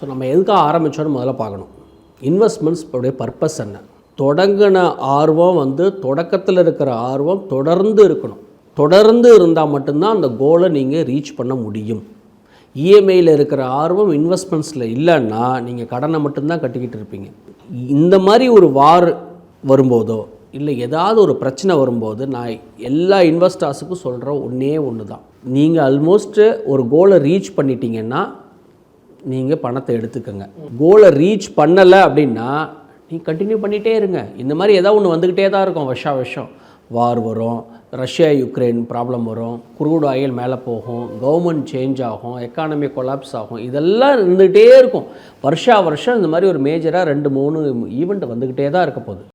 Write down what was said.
So நம்ம எதுக்காக ஆரம்பித்தோன்னு முதல்ல பார்க்கணும். இன்வெஸ்ட்மெண்ட்ஸ் உடைய பர்பஸ் என்ன? தொடங்கின ஆர்வம் தொடக்கத்தில் இருக்கிற ஆர்வம் தொடர்ந்து இருக்கணும். தொடர்ந்து இருந்தால் மட்டும்தான் அந்த கோலை நீங்கள் ரீச் பண்ண முடியும். இஎம்ஐயில் இருக்கிற ஆர்வம் இன்வெஸ்ட்மெண்ட்ஸில் இல்லைன்னா நீங்கள் கடனை மட்டும்தான் கட்டிக்கிட்டு இருப்பீங்க. இந்த மாதிரி ஒரு வார் வரும்போதோ இல்லை ஏதாவது ஒரு பிரச்சனை வரும்போது நான் எல்லா இன்வெஸ்டர்ஸுக்கும் சொல்கிற ஒன்று தான், நீங்கள் ஆல்மோஸ்ட்டு ஒரு கோலை ரீச் பண்ணிட்டீங்கன்னா நீங்கள் பணத்தை எடுத்துக்கோங்க. கோலை ரீச் பண்ணலை அப்படின்னா நீங்கள் கண்டினியூ பண்ணிகிட்டே இருங்க. இந்த மாதிரி ஏதாவது ஒன்று வந்துக்கிட்டே தான் இருக்கும். வருஷம் வார் வரும், ரஷ்யா யுக்ரைன் ப்ராப்ளம் வரும், குரூட் ஆயில் மேலே போகும், கவர்மெண்ட் சேஞ்ச் ஆகும், எக்கானமி கொலாப்ஸ் ஆகும், இதெல்லாம் இருந்துகிட்டே இருக்கும். வருஷம் இந்த மாதிரி ஒரு மேஜராக 2-3 ஈவெண்ட் வந்துக்கிட்டே தான் இருக்க போகுது.